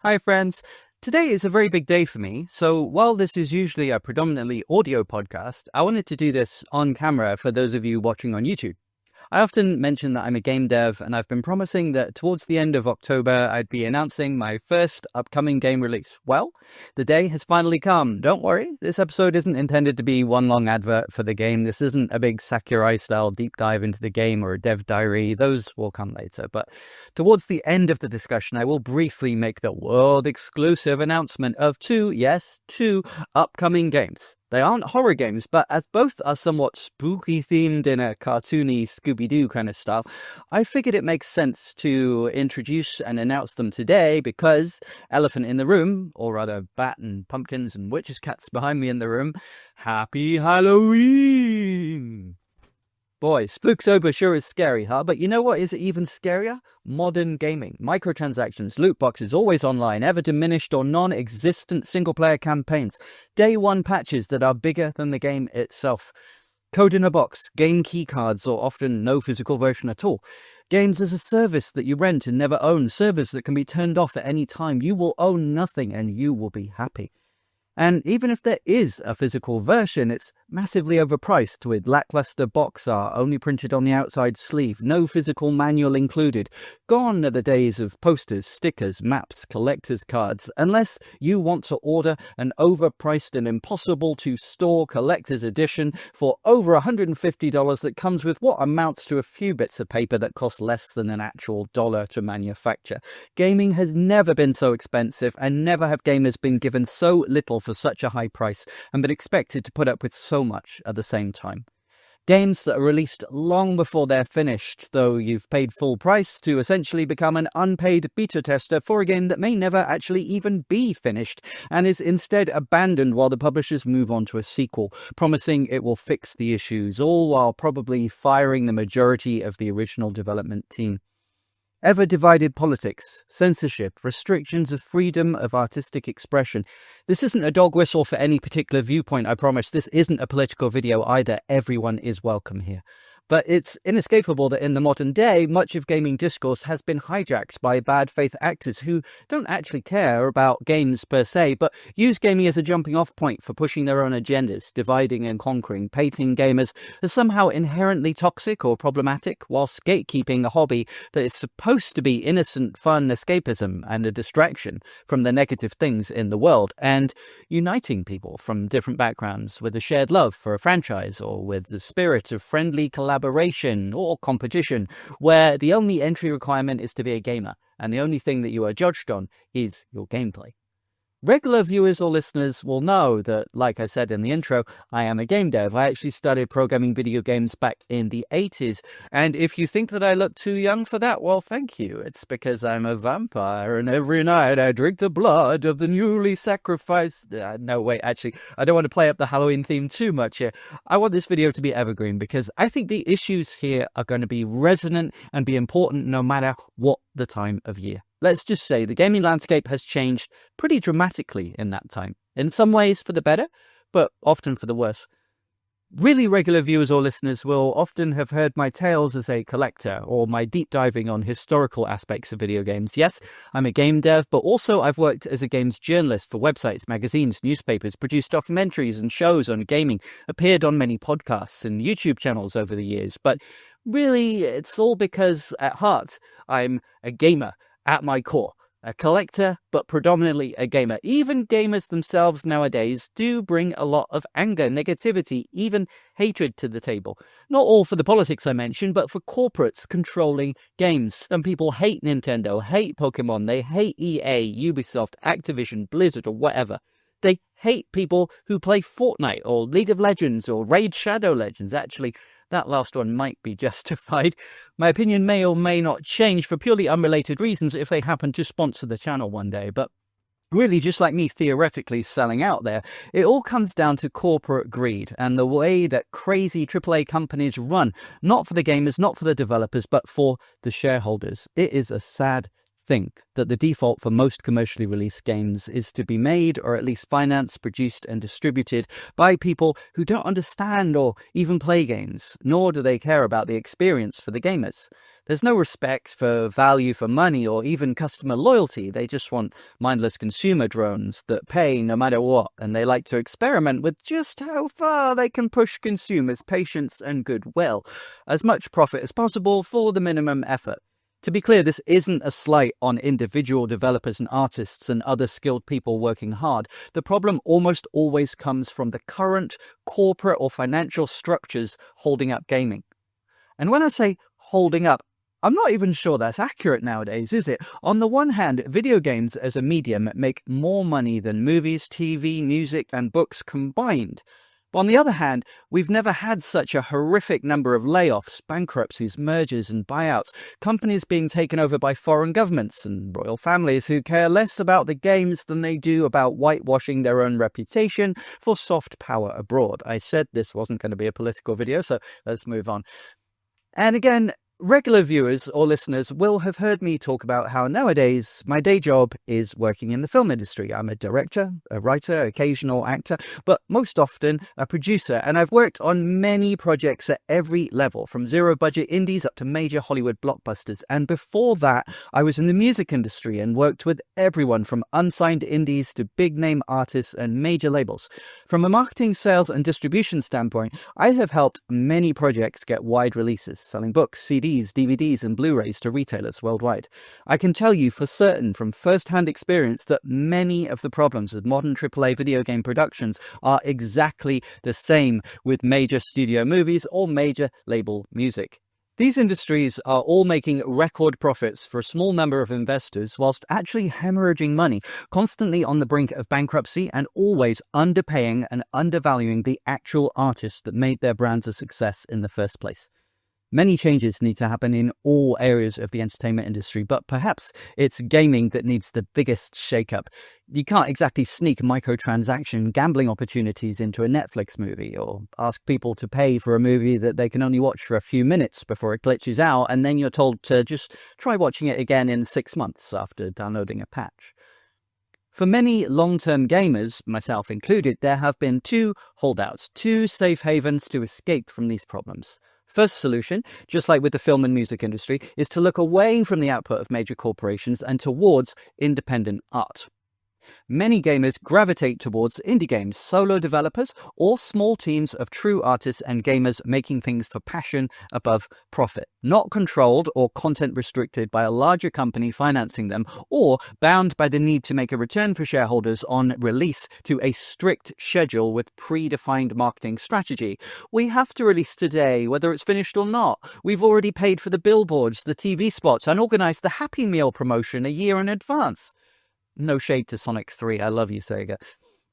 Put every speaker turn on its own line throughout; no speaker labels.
Hi friends, today is a very big day for me, so while this is usually a predominantly audio podcast, I wanted to do this on camera for those of you watching on YouTube. I often mention that I'm a game dev, and I've been promising that towards the end of October I'd be announcing my first upcoming game release. Well, the day has finally come. Don't worry, this episode isn't intended to be one long advert for the game. This isn't a big Sakurai-style deep dive into the game or a dev diary. Those will come later. But towards the end of the discussion, I will briefly make the world-exclusive announcement of two upcoming games. They aren't horror games, but as both are somewhat spooky-themed in a cartoony Scooby-Doo kind of style, I figured it makes sense to introduce and announce them today because elephant in the room, or rather bat and pumpkins and witches' cats behind me in the room, happy Halloween! Boy, Spooktober sure is scary, huh? But you know what is even scarier? Modern gaming. Microtransactions, loot boxes, always online, ever diminished or non-existent single-player campaigns, day one patches that are bigger than the game itself. Code in a box, game keycards, or often no physical version at all. Games as a service that you rent and never own, servers that can be turned off at any time. You will own nothing and you will be happy. And even if there is a physical version, it's massively overpriced with lackluster box art only printed on the outside sleeve, no physical manual included. Gone are the days of posters, stickers, maps, collector's cards, unless you want to order an overpriced and impossible to store collector's edition for over $150 that comes with what amounts to a few bits of paper that cost less than an actual dollar to manufacture. Gaming has never been so expensive, and never have gamers been given so little for such a high price and been expected to put up with so much at the same time. Games that are released long before they're finished, though you've paid full price to essentially become an unpaid beta tester for a game that may never actually even be finished and is instead abandoned while the publishers move on to a sequel, promising it will fix the issues, all while probably firing the majority of the original development team. Ever-divided politics, censorship, restrictions of freedom of artistic expression. This isn't a dog whistle for any particular viewpoint, I promise. This isn't a political video either. Everyone is welcome here. But it's inescapable that in the modern day, much of gaming discourse has been hijacked by bad faith actors who don't actually care about games per se, but use gaming as a jumping off point for pushing their own agendas, dividing and conquering, painting gamers as somehow inherently toxic or problematic, whilst gatekeeping a hobby that is supposed to be innocent, fun escapism and a distraction from the negative things in the world, and uniting people from different backgrounds with a shared love for a franchise or with the spirit of friendly collaboration or competition, where the only entry requirement is to be a gamer, and the only thing that you are judged on is your gameplay. Regular viewers or listeners will know that, like I said in the intro, I am a game dev. I actually started programming video games back in the 80s, and if you think that I look too young for that, well, thank you. It's because I'm a vampire, and every night I drink the blood of the newly sacrificed... No, wait, actually, I don't want to play up the Halloween theme too much here. I want this video to be evergreen, because I think the issues here are going to be resonant and be important no matter what the time of year. Let's just say the gaming landscape has changed pretty dramatically in that time. In some ways for the better, but often for the worse. Really regular viewers or listeners will often have heard my tales as a collector or my deep diving on historical aspects of video games. Yes, I'm a game dev, but also I've worked as a games journalist for websites, magazines, newspapers, produced documentaries and shows on gaming, appeared on many podcasts and YouTube channels over the years. But really, it's all because at heart, I'm a gamer. At my core, a collector, but predominantly a gamer. Even gamers themselves nowadays do bring a lot of anger, negativity, even hatred to the table. Not all for the politics I mentioned, but for corporates controlling games. Some people hate Nintendo, hate Pokémon, they hate EA, Ubisoft, Activision, Blizzard, or whatever. They hate people who play Fortnite or League of Legends or Raid Shadow Legends. Actually, that last one might be justified. My opinion may or may not change for purely unrelated reasons if they happen to sponsor the channel one day, but really, just like me theoretically selling out there, it all comes down to corporate greed and the way that crazy AAA companies run, not for the gamers, not for the developers, but for the shareholders. It is a sad think that the default for most commercially released games is to be made, or at least financed, produced, and distributed by people who don't understand or even play games, nor do they care about the experience for the gamers. There's no respect for value for money or even customer loyalty. They just want mindless consumer drones that pay no matter what, and they like to experiment with just how far they can push consumers' patience and goodwill. As much profit as possible for the minimum effort. To be clear, this isn't a slight on individual developers and artists and other skilled people working hard. The problem almost always comes from the current corporate or financial structures holding up gaming. And when I say holding up, I'm not even sure that's accurate nowadays, is it? On the one hand, video games as a medium make more money than movies, TV, music, and books combined. But on the other hand, we've never had such a horrific number of layoffs, bankruptcies, mergers, and buyouts, companies being taken over by foreign governments and royal families who care less about the games than they do about whitewashing their own reputation for soft power abroad. I said this wasn't going to be a political video, so let's move on. And again, regular viewers or listeners will have heard me talk about how nowadays my day job is working in the film industry. I'm a director, a writer, occasional actor, but most often a producer. And I've worked on many projects at every level, from zero-budget indies up to major Hollywood blockbusters. And before that, I was in the music industry and worked with everyone from unsigned indies to big-name artists and major labels. From a marketing, sales, and distribution standpoint, I have helped many projects get wide releases, selling books, CDs, DVDs, and Blu-rays to retailers worldwide. I can tell you for certain from first-hand experience that many of the problems with modern AAA video game productions are exactly the same with major studio movies or major label music. These industries are all making record profits for a small number of investors whilst actually hemorrhaging money, constantly on the brink of bankruptcy and always underpaying and undervaluing the actual artists that made their brands a success in the first place. Many changes need to happen in all areas of the entertainment industry, but perhaps it's gaming that needs the biggest shake-up. You can't exactly sneak microtransaction gambling opportunities into a Netflix movie, or ask people to pay for a movie that they can only watch for a few minutes before it glitches out, and then you're told to just try watching it again in 6 months after downloading a patch. For many long-term gamers, myself included, there have been two holdouts, two safe havens to escape from these problems. First solution, just like with the film and music industry, is to look away from the output of major corporations and towards independent art. Many gamers gravitate towards indie games, solo developers, or small teams of true artists and gamers making things for passion above profit, not controlled or content restricted by a larger company financing them, or bound by the need to make a return for shareholders on release to a strict schedule with predefined marketing strategy. We have to release today, whether it's finished or not. We've already paid for the billboards, the TV spots, and organized the Happy Meal promotion a year in advance. No shade to Sonic 3, I love you, Sega.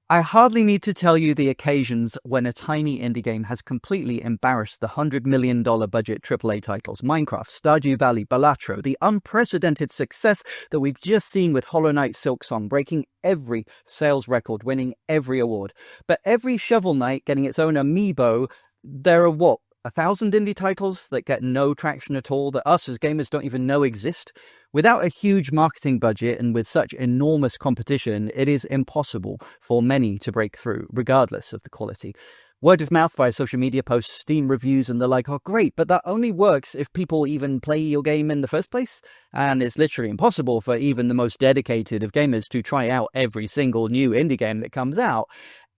I hardly need to tell you the occasions when a tiny indie game has completely embarrassed the $100 million budget AAA titles, Minecraft, Stardew Valley, Balatro, the unprecedented success that we've just seen with Hollow Knight Silksong, breaking every sales record, winning every award. But every Shovel Knight getting its own amiibo, there are 1,000 indie titles that get no traction at all, that us as gamers don't even know exist? Without a huge marketing budget and with such enormous competition, it is impossible for many to break through, regardless of the quality. Word of mouth via social media posts, Steam reviews and the like are great, but that only works if people even play your game in the first place. And it's literally impossible for even the most dedicated of gamers to try out every single new indie game that comes out.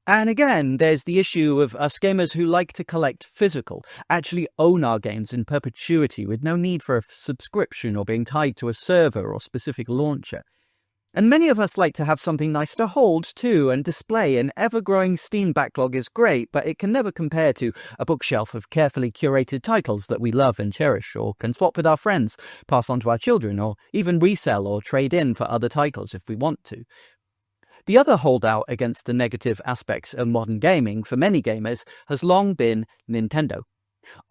And again, there's the issue of us gamers who like to collect physical, actually own our games in perpetuity with no need for a subscription or being tied to a server or specific launcher. And many of us like to have something nice to hold too and display. An ever-growing Steam backlog is great, but it can never compare to a bookshelf of carefully curated titles that we love and cherish, or can swap with our friends, pass on to our children, or even resell or trade in for other titles if we want to. The other holdout against the negative aspects of modern gaming for many gamers has long been Nintendo.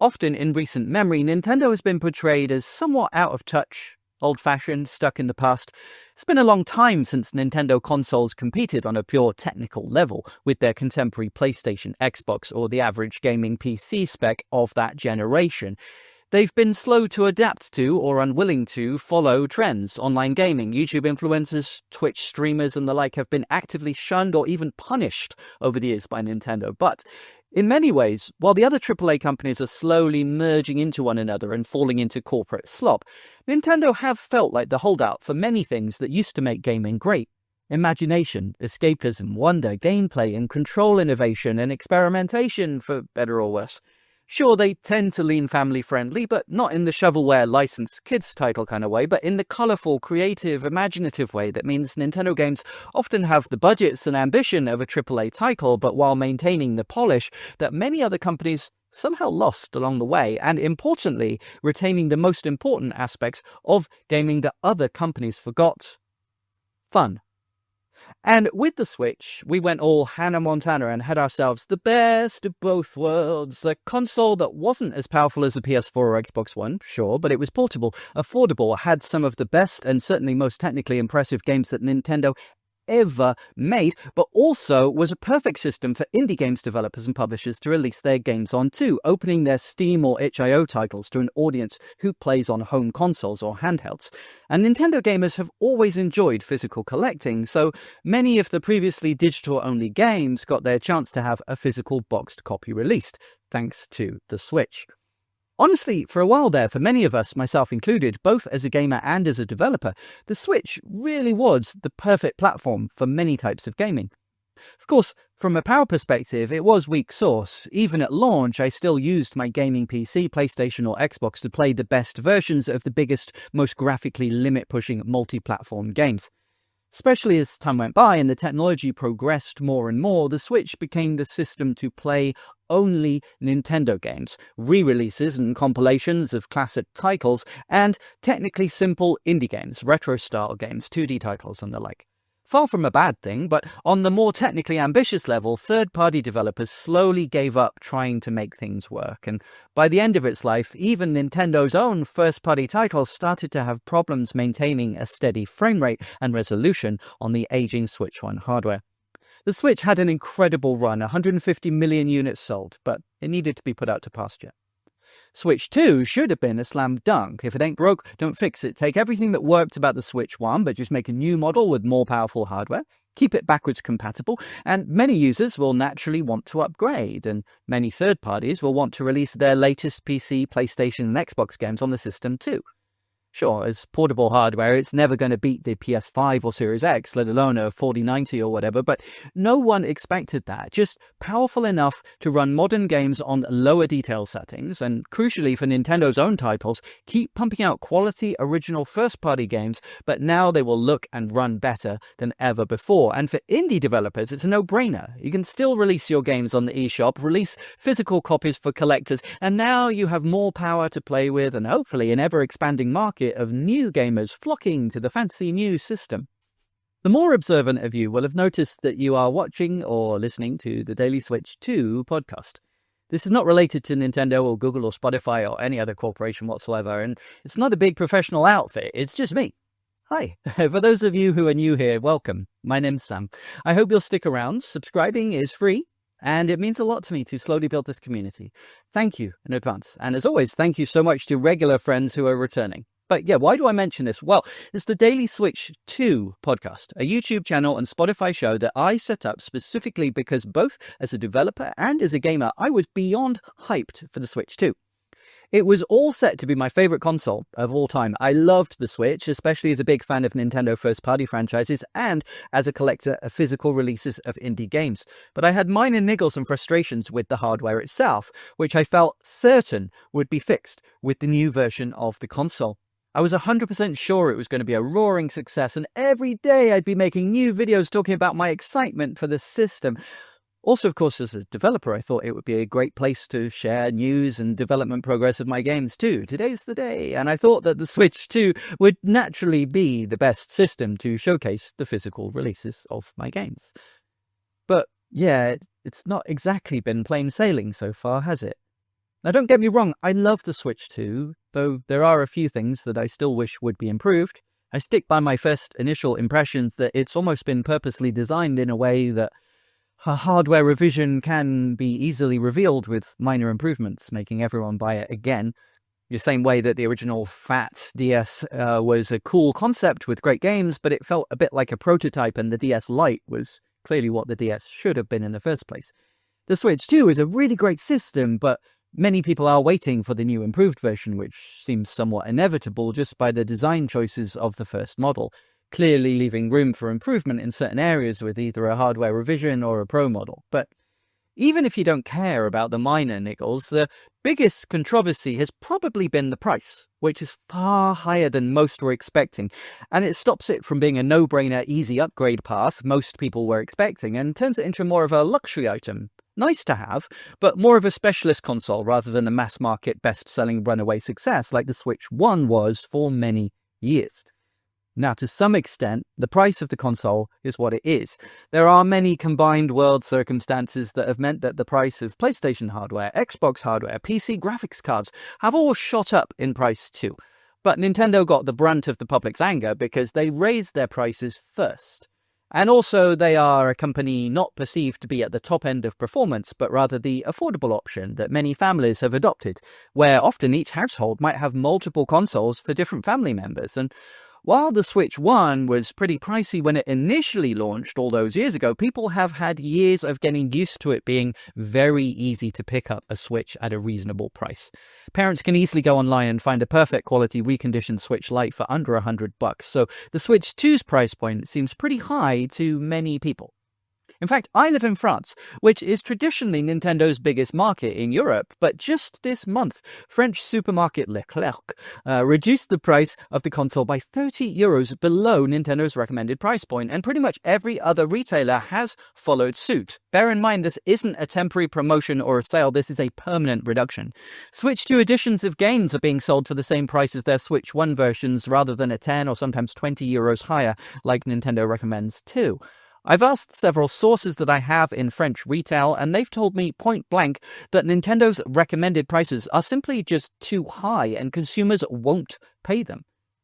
Often in recent memory, Nintendo has been portrayed as somewhat out of touch, old-fashioned, stuck in the past. It's been a long time since Nintendo consoles competed on a pure technical level with their contemporary PlayStation, Xbox, or the average gaming PC spec of that generation. They've been slow to adapt to or unwilling to follow trends. Online gaming, YouTube influencers, Twitch streamers and the like have been actively shunned or even punished over the years by Nintendo. But in many ways, while the other AAA companies are slowly merging into one another and falling into corporate slop, Nintendo have felt like the holdout for many things that used to make gaming great. Imagination, escapism, wonder, gameplay and control innovation and experimentation, for better or worse. Sure, they tend to lean family-friendly, but not in the shovelware licensed kids title kind of way, but in the colourful, creative, imaginative way that means Nintendo games often have the budgets and ambition of a AAA title, but while maintaining the polish that many other companies somehow lost along the way, and importantly, retaining the most important aspects of gaming that other companies forgot: fun. And with the Switch, we went all Hannah Montana and had ourselves the best of both worlds. A console that wasn't as powerful as the PS4 or Xbox One, sure, but it was portable, affordable, had some of the best and certainly most technically impressive games that Nintendo ever made, but also was a perfect system for indie games developers and publishers to release their games on too, opening their Steam or itch.io titles to an audience who plays on home consoles or handhelds. And Nintendo gamers have always enjoyed physical collecting, so many of the previously digital-only games got their chance to have a physical boxed copy released, thanks to the Switch. Honestly, for a while there, for many of us, myself included, both as a gamer and as a developer, the Switch really was the perfect platform for many types of gaming. Of course, from a power perspective, it was weak sauce. Even at launch, I still used my gaming PC, PlayStation or Xbox to play the best versions of the biggest, most graphically limit-pushing multi-platform games. Especially as time went by and the technology progressed more and more, the Switch became the system to play only Nintendo games, re-releases and compilations of classic titles, and technically simple indie games, retro-style games, 2D titles and the like. Far from a bad thing, but on the more technically ambitious level, third-party developers slowly gave up trying to make things work, and by the end of its life, even Nintendo's own first-party titles started to have problems maintaining a steady frame rate and resolution on the aging Switch One hardware. The Switch had an incredible run, 150 million units sold, but it needed to be put out to pasture. Switch 2 should have been a slam dunk. If it ain't broke, don't fix it. Take everything that worked about the Switch 1, but just make a new model with more powerful hardware. Keep it backwards compatible, and many users will naturally want to upgrade, and many third parties will want to release their latest PC, PlayStation, and Xbox games on the system too. Sure, as portable hardware, it's never going to beat the PS5 or Series X, let alone a 4090 or whatever, but no one expected that. Just powerful enough to run modern games on lower detail settings, and crucially for Nintendo's own titles, keep pumping out quality original first-party games, but now they will look and run better than ever before. And for indie developers, it's a no-brainer. You can still release your games on the eShop, release physical copies for collectors, and now you have more power to play with and hopefully an ever-expanding market of new gamers flocking to the fancy new system. The more observant of you will have noticed that you are watching or listening to the Daily Switch 2 podcast. This is not related to Nintendo or Google or Spotify or any other corporation whatsoever, and it's not a big professional outfit, it's just me. Hi. For those of you who are new here, welcome. My name's Sam. I hope you'll stick around. Subscribing is free, and it means a lot to me to slowly build this community. Thank you in advance. And as always, thank you so much to regular friends who are returning. But yeah, why do I mention this? Well, it's the Daily Switch 2 podcast, a YouTube channel and Spotify show that I set up specifically because both as a developer and as a gamer, I was beyond hyped for the Switch 2. It was all set to be my favorite console of all time. I loved the Switch, especially as a big fan of Nintendo first-party franchises and as a collector of physical releases of indie games. But I had minor niggles and frustrations with the hardware itself, which I felt certain would be fixed with the new version of the console. I was 100% sure it was going to be a roaring success, and every day I'd be making new videos talking about my excitement for the system. Also, of course, as a developer, I thought it would be a great place to share news and development progress of my games too. Today's the day, and I thought that the Switch 2 would naturally be the best system to showcase the physical releases of my games. But yeah, it's not exactly been plain sailing so far, has it? Now, don't get me wrong, I love the Switch 2, though there are a few things that I still wish would be improved. I stick by my first initial impressions that it's almost been purposely designed in a way that a hardware revision can be easily revealed with minor improvements, making everyone buy it again. The same way that the original fat DS was a cool concept with great games, but it felt a bit like a prototype, and the DS Lite was clearly what the DS should have been in the first place. The Switch 2 is a really great system, but many people are waiting for the new improved version, which seems somewhat inevitable just by the design choices of the first model, clearly leaving room for improvement in certain areas with either a hardware revision or a Pro model. But even if you don't care about the minor niggles, the biggest controversy has probably been the price, which is far higher than most were expecting, and it stops it from being a no-brainer easy upgrade path most people were expecting and turns it into more of a luxury item. Nice to have, but more of a specialist console rather than a mass-market best-selling runaway success like the Switch 1 was for many years. Now, to some extent, the price of the console is what it is. There are many combined world circumstances that have meant that the price of PlayStation hardware, Xbox hardware, PC graphics cards have all shot up in price too. But Nintendo got the brunt of the public's anger because they raised their prices first. And also, they are a company not perceived to be at the top end of performance, but rather the affordable option that many families have adopted, where often each household might have multiple consoles for different family members. And while the Switch 1 was pretty pricey when it initially launched all those years ago, people have had years of getting used to it being very easy to pick up a Switch at a reasonable price. Parents can easily go online and find a perfect quality reconditioned Switch Lite for under $100, so the Switch 2's price point seems pretty high to many people. In fact, I live in France, which is traditionally Nintendo's biggest market in Europe, but just this month, French supermarket Leclerc reduced the price of the console by €30 below Nintendo's recommended price point, and pretty much every other retailer has followed suit. Bear in mind, this isn't a temporary promotion or a sale, this is a permanent reduction. Switch 2 editions of games are being sold for the same price as their Switch 1 versions, rather than a 10 or sometimes €20 higher, like Nintendo recommends too. I've asked several sources that I have in French retail, and they've told me point blank that Nintendo's recommended prices are simply just too high and consumers won't pay them.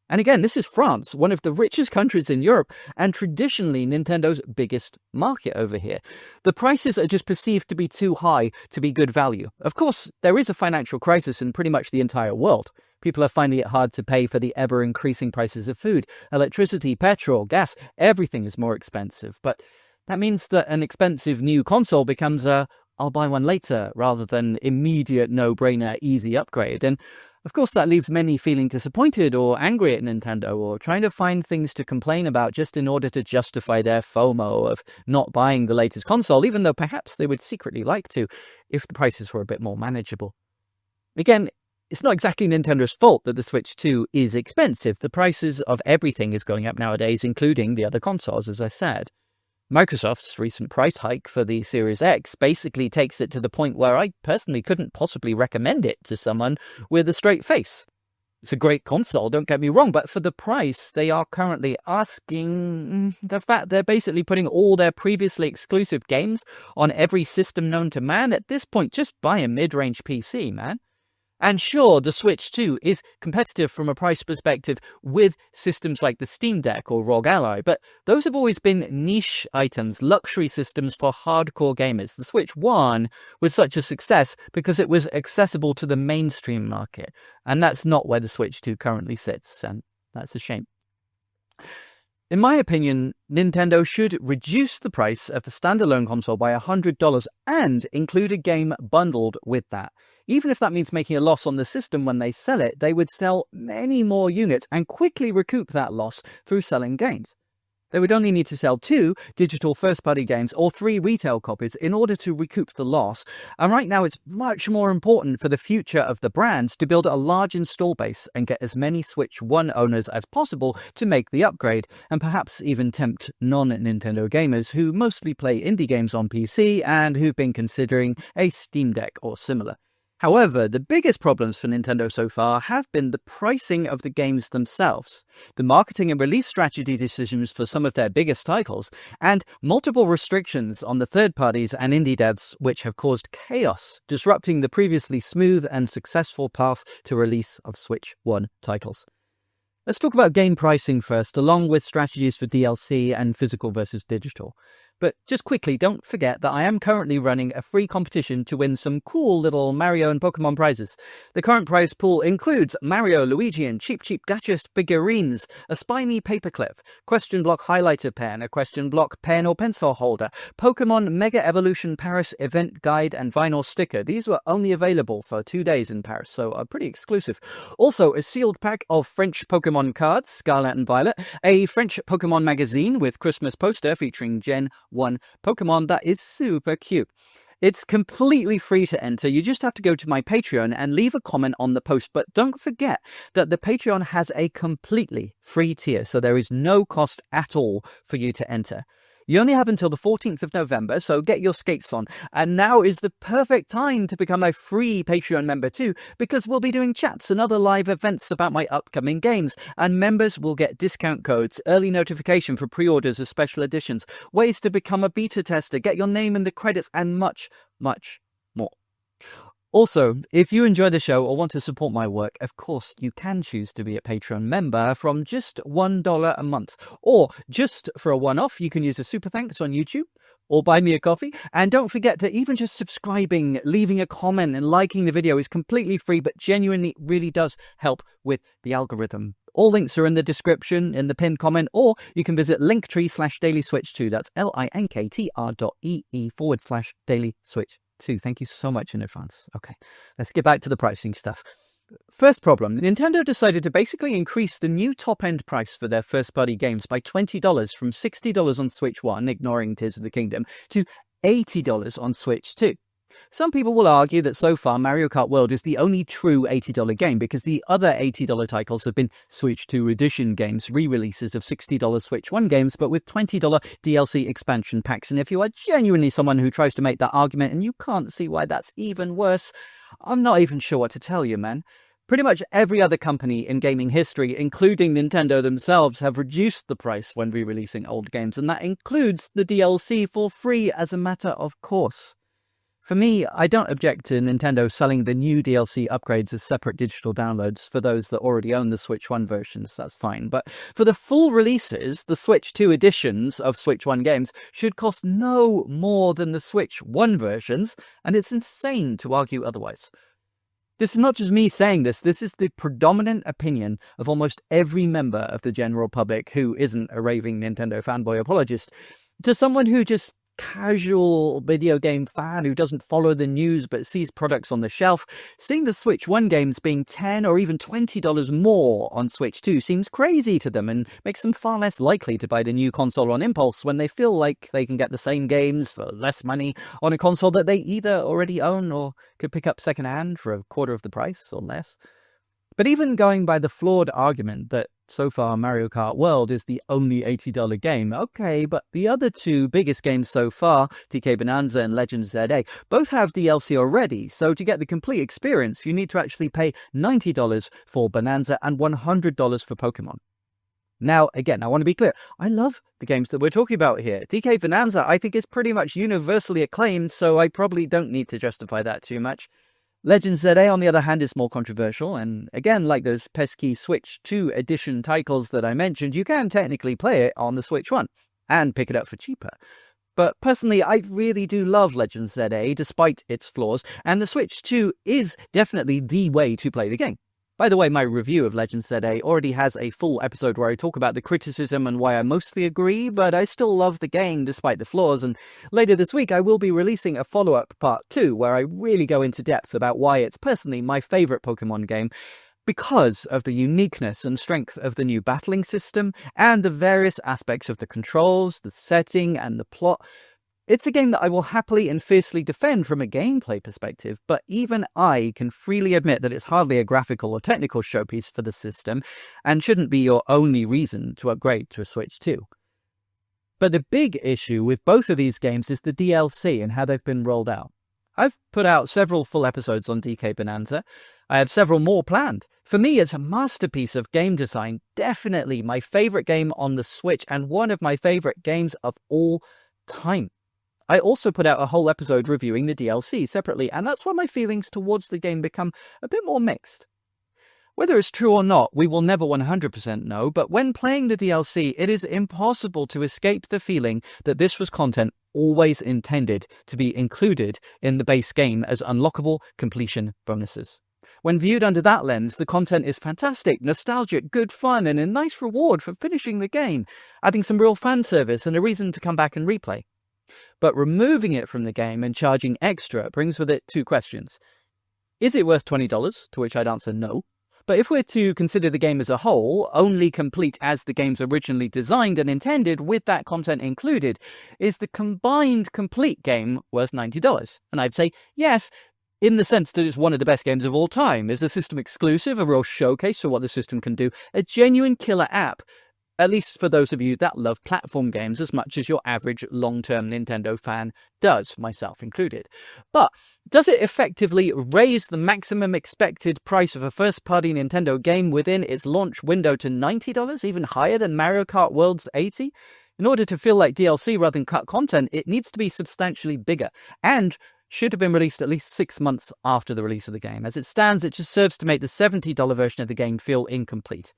And again, this is France, one of the richest countries in Europe, and traditionally Nintendo's biggest market over here. The prices are just perceived to be too high to be good value. Of course, there is a financial crisis in pretty much the entire world. People are finding it hard to pay for the ever-increasing prices of food, electricity, petrol, gas. Everything is more expensive. But that means that an expensive new console becomes a I'll buy one later rather than immediate no-brainer easy upgrade. And of course that leaves many feeling disappointed or angry at Nintendo or trying to find things to complain about just in order to justify their FOMO of not buying the latest console, even though perhaps they would secretly like to if the prices were a bit more manageable. Again, it's not exactly Nintendo's fault that the Switch 2 is expensive. The prices of everything is going up nowadays, including the other consoles, as I said. Microsoft's recent price hike for the Series X basically takes it to the point where I personally couldn't possibly recommend it to someone with a straight face. It's a great console, don't get me wrong, but for the price they are currently asking, the fact they're basically putting all their previously exclusive games on every system known to man, at this point just buy a mid-range PC, man. And sure, the Switch 2 is competitive from a price perspective with systems like the Steam Deck or ROG Ally, but those have always been niche items, luxury systems for hardcore gamers. The Switch 1 was such a success because it was accessible to the mainstream market, and that's not where the Switch 2 currently sits, and that's a shame. In my opinion, Nintendo should reduce the price of the standalone console by $100 and include a game bundled with that. Even if that means making a loss on the system when they sell it, they would sell many more units and quickly recoup that loss through selling games. They would only need to sell 2 digital first-party games or 3 retail copies in order to recoup the loss. And right now it's much more important for the future of the brand to build a large install base and get as many Switch 1 owners as possible to make the upgrade, and perhaps even tempt non-Nintendo gamers who mostly play indie games on PC and who've been considering a Steam Deck or similar. However, the biggest problems for Nintendo so far have been the pricing of the games themselves, the marketing and release strategy decisions for some of their biggest titles, and multiple restrictions on the third parties and indie devs which have caused chaos, disrupting the previously smooth and successful path to release of Switch 1 titles. Let's talk about game pricing first, along with strategies for DLC and physical versus digital. But just quickly, don't forget that I am currently running a free competition to win some cool little Mario and Pokemon prizes. The current prize pool includes Mario, Luigi and Cheap Gacha figurines, a spiny paperclip, question block highlighter pen, a question block pen or pencil holder, Pokemon Mega Evolution Paris event guide and vinyl sticker. These were only available for 2 days in Paris, so are pretty exclusive. Also, a sealed pack of French Pokemon cards, Scarlet and Violet, a French Pokemon magazine with Christmas poster featuring Gen 1 Pokemon that is super cute. It's completely free to enter. You just have to go to my Patreon and leave a comment on the post. But don't forget that the Patreon has a completely free tier, so there is no cost at all for you to enter. You only have until the 14th of November, so get your skates on. And now is the perfect time to become a free Patreon member too, because we'll be doing chats and other live events about my upcoming games, and members will get discount codes, early notification for pre-orders of special editions, ways to become a beta tester, get your name in the credits, and much, much more. Also, if you enjoy the show or want to support my work, of course, you can choose to be a Patreon member from just $1 a month. Or just for a one-off, you can use a super thanks on YouTube or buy me a coffee. And don't forget that even just subscribing, leaving a comment and liking the video is completely free, but genuinely really does help with the algorithm. All links are in the description, in the pinned comment, or you can visit linktree/dailyswitch2. That's linktr.ee/dailyswitch2. Thank you so much in advance. Okay, let's get back to the pricing stuff. First problem, Nintendo decided to basically increase the new top-end price for their first-party games by $20 from $60 on Switch 1, ignoring Tears of the Kingdom, to $80 on Switch 2. Some people will argue that so far Mario Kart World is the only true $80 game because the other $80 titles have been Switch 2 edition games, re-releases of $60 Switch 1 games, but with $20 DLC expansion packs. And if you are genuinely someone who tries to make that argument and you can't see why that's even worse, I'm not even sure what to tell you, man. Pretty much every other company in gaming history, including Nintendo themselves, have reduced the price when re-releasing old games, and that includes the DLC for free as a matter of course. For me, I don't object to Nintendo selling the new DLC upgrades as separate digital downloads for those that already own the Switch 1 versions, that's fine. But for the full releases, the Switch 2 editions of Switch 1 games should cost no more than the Switch 1 versions, and it's insane to argue otherwise. This is not just me saying this is the predominant opinion of almost every member of the general public who isn't a raving Nintendo fanboy apologist. To someone who just casual video game fan who doesn't follow the news but sees products on the shelf, seeing the Switch 1 games being $10 or even $20 more on Switch 2 seems crazy to them and makes them far less likely to buy the new console on impulse when they feel like they can get the same games for less money on a console that they either already own or could pick up secondhand for a quarter of the price or less. But even going by the flawed argument that so far Mario Kart World is the only $80 game, okay, but the other two biggest games so far, DK Bananza and Legend ZA, both have DLC already, so to get the complete experience, you need to actually pay $90 for Bananza and $100 for Pokémon. Now, again, I want to be clear, I love the games that we're talking about here. DK Bananza, I think, is pretty much universally acclaimed, so I probably don't need to justify that too much. Legend ZA, on the other hand, is more controversial, and again, like those pesky Switch 2 edition titles that I mentioned, you can technically play it on the Switch 1, and pick it up for cheaper. But personally, I really do love Legend ZA, despite its flaws, and the Switch 2 is definitely the way to play the game. By the way, my review of Legend ZA already has a full episode where I talk about the criticism and why I mostly agree, but I still love the game despite the flaws, and later this week I will be releasing a follow-up part 2 where I really go into depth about why it's personally my favourite Pokémon game, because of the uniqueness and strength of the new battling system and the various aspects of the controls, the setting, and the plot. It's a game that I will happily and fiercely defend from a gameplay perspective, but even I can freely admit that it's hardly a graphical or technical showpiece for the system, and shouldn't be your only reason to upgrade to a Switch 2. But the big issue with both of these games is the DLC and how they've been rolled out. I've put out several full episodes on DK Bananza. I have several more planned. For me, it's a masterpiece of game design, definitely my favourite game on the Switch, and one of my favourite games of all time. I also put out a whole episode reviewing the DLC separately, and that's why my feelings towards the game become a bit more mixed. Whether it's true or not, we will never 100% know, but when playing the DLC, it is impossible to escape the feeling that this was content always intended to be included in the base game as unlockable completion bonuses. When viewed under that lens, the content is fantastic, nostalgic, good fun, and a nice reward for finishing the game, adding some real fan service and a reason to come back and replay. But removing it from the game and charging extra brings with it two questions. Is it worth $20? To which I'd answer no. But if we're to consider the game as a whole, only complete as the game's originally designed and intended with that content included, is the combined complete game worth $90? And I'd say yes, in the sense that it's one of the best games of all time. It's a system exclusive, a real showcase for what the system can do, a genuine killer app, at least for those of you that love platform games as much as your average long-term Nintendo fan does, myself included. But does it effectively raise the maximum expected price of a first-party Nintendo game within its launch window to $90, even higher than Mario Kart World's $80? In order to feel like DLC rather than cut content, it needs to be substantially bigger, and should have been released at least 6 months after the release of the game. As it stands, it just serves to make the $70 version of the game feel incomplete.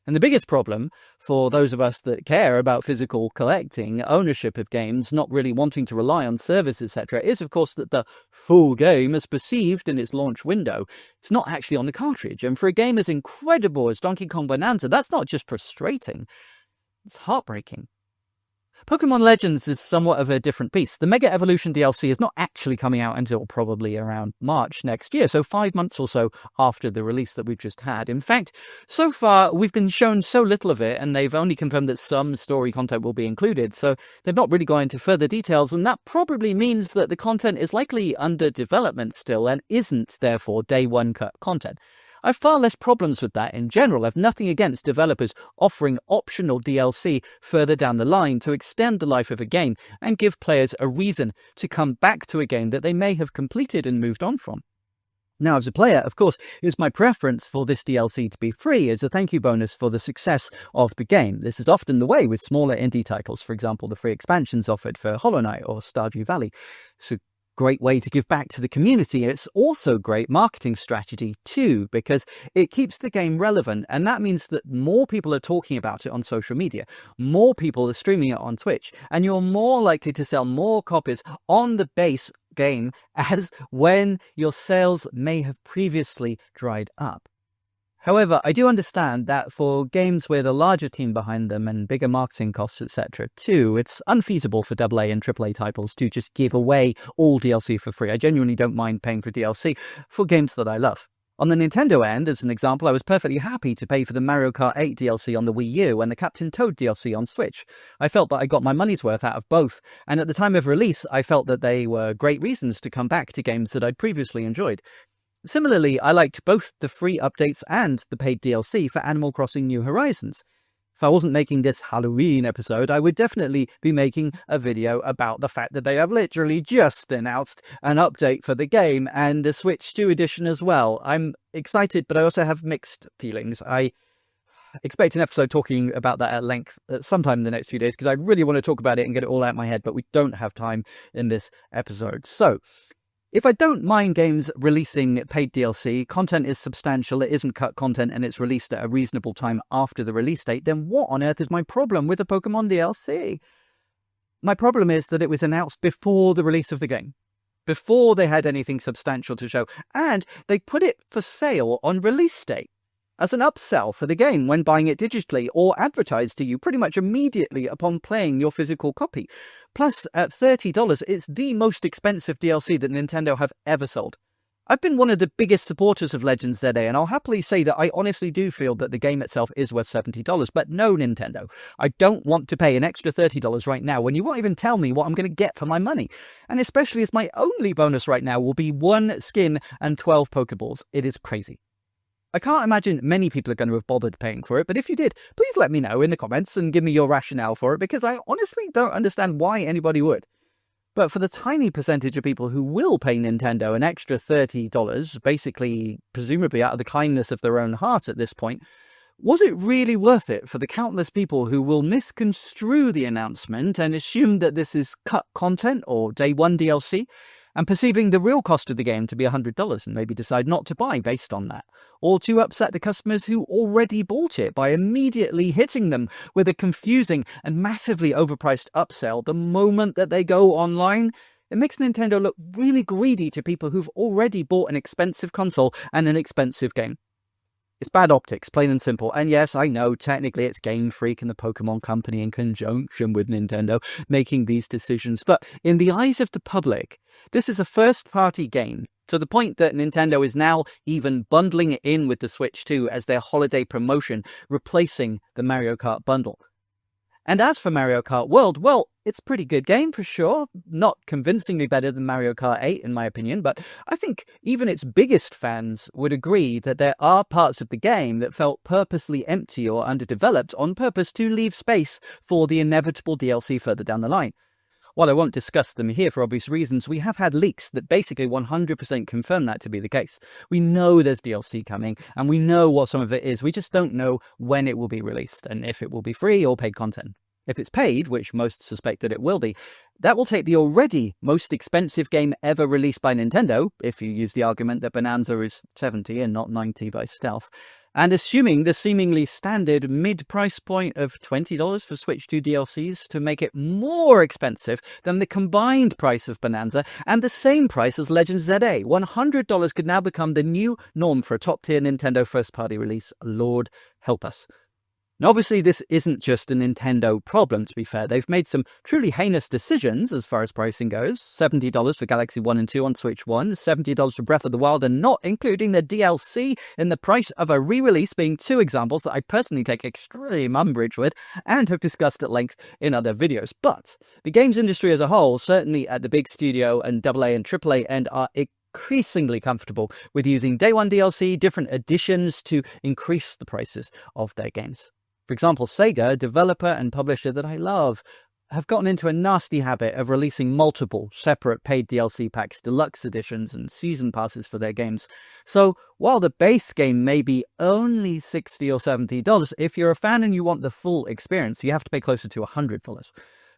And the biggest problem for those of us that care about physical collecting, ownership of games, not really wanting to rely on service, etc., is of course that the full game as perceived in its launch window is not actually on the cartridge. And for a game as incredible as Donkey Kong Bananza, that's not just frustrating, it's heartbreaking. Pokémon Legends is somewhat of a different beast. The Mega Evolution DLC is not actually coming out until probably around March next year, so 5 months or so after the release that we've just had. In fact, so far we've been shown so little of it, and they've only confirmed that some story content will be included, so they've not really gone into further details, and that probably means that the content is likely under development still and isn't, therefore, day one cut content. I have far less problems with that in general. I have nothing against developers offering optional DLC further down the line to extend the life of a game and give players a reason to come back to a game that they may have completed and moved on from. Now, as a player, of course, it is my preference for this DLC to be free as a thank you bonus for the success of the game. This is often the way with smaller indie titles, for example, the free expansions offered for Hollow Knight or Stardew Valley. So great way to give back to the community. It's also great marketing strategy too, because it keeps the game relevant, and that means that more people are talking about it on social media, more people are streaming it on Twitch, and you're more likely to sell more copies on the base game as when your sales may have previously dried up. However, I do understand that for games with a larger team behind them and bigger marketing costs, etc. too, it's unfeasible for AA and AAA titles to just give away all DLC for free. I genuinely don't mind paying for DLC for games that I love. On the Nintendo end, as an example, I was perfectly happy to pay for the Mario Kart 8 DLC on the Wii U and the Captain Toad DLC on Switch. I felt that I got my money's worth out of both, and at the time of release, I felt that they were great reasons to come back to games that I'd previously enjoyed. Similarly, I liked both the free updates and the paid DLC for Animal Crossing New Horizons. If I wasn't making this Halloween episode, I would definitely be making a video about the fact that they have literally just announced an update for the game and a Switch 2 edition as well. I'm excited, but I also have mixed feelings. I expect an episode talking about that at length sometime in the next few days, because I really want to talk about it and get it all out of my head, but we don't have time in this episode. So, if I don't mind games releasing paid DLC, content is substantial, it isn't cut content, and it's released at a reasonable time after the release date, then what on earth is my problem with the Pokémon DLC? My problem is that it was announced before the release of the game, before they had anything substantial to show, and they put it for sale on release date as an upsell for the game when buying it digitally, or advertised to you pretty much immediately upon playing your physical copy. Plus, at $30, it's the most expensive DLC that Nintendo have ever sold. I've been one of the biggest supporters of Legends ZA, and I'll happily say that I honestly do feel that the game itself is worth $70. But no, Nintendo, I don't want to pay an extra $30 right now when you won't even tell me what I'm going to get for my money. And especially as my only bonus right now will be 1 skin and 12 Pokeballs. It is crazy. I can't imagine many people are going to have bothered paying for it, but if you did, please let me know in the comments and give me your rationale for it, because I honestly don't understand why anybody would. But for the tiny percentage of people who will pay Nintendo an extra $30, basically, presumably out of the kindness of their own heart at this point, was it really worth it for the countless people who will misconstrue the announcement and assume that this is cut content or day one DLC? and perceiving the real cost of the game to be $100 and maybe decide not to buy based on that, or to upset the customers who already bought it by immediately hitting them with a confusing and massively overpriced upsell the moment that they go online. It makes Nintendo look really greedy to people who've already bought an expensive console and an expensive game. It's bad optics, plain and simple. And yes, I know, technically it's Game Freak and the Pokémon Company in conjunction with Nintendo making these decisions. But in the eyes of the public, this is a first-party game, to the point that Nintendo is now even bundling it in with the Switch 2 as their holiday promotion, replacing the Mario Kart bundle. And as for Mario Kart World, well, it's a pretty good game for sure. Not convincingly better than Mario Kart 8 in my opinion, but I think even its biggest fans would agree that there are parts of the game that felt purposely empty or underdeveloped on purpose to leave space for the inevitable DLC further down the line. While I won't discuss them here for obvious reasons, we have had leaks that basically 100% confirm that to be the case. We know there's DLC coming, and we know what some of it is. We just don't know when it will be released, and if it will be free or paid content. If it's paid, which most suspect that it will be, that will take the already most expensive game ever released by Nintendo, if you use the argument that Bananza is 70 and not 90 by stealth, and assuming the seemingly standard mid-price point of $20 for Switch 2 DLCs to make it more expensive than the combined price of Bananza and the same price as Legend ZA. $100 could now become the new norm for a top-tier Nintendo first-party release. Lord help us. Now, obviously, this isn't just a Nintendo problem, to be fair. They've made some truly heinous decisions as far as pricing goes. $70 for Galaxy 1 and 2 on Switch 1, $70 for Breath of the Wild, and not including the DLC in the price of a re-release, being two examples that I personally take extreme umbrage with and have discussed at length in other videos. But the games industry as a whole, certainly at the big studio and AA and AAA end, are increasingly comfortable with using Day 1 DLC, different editions to increase the prices of their games. For example, Sega, a developer and publisher that I love, have gotten into a nasty habit of releasing multiple separate paid DLC packs, deluxe editions, and season passes for their games. So while the base game may be only $60 or $70, if you're a fan and you want the full experience, you have to pay closer to $100.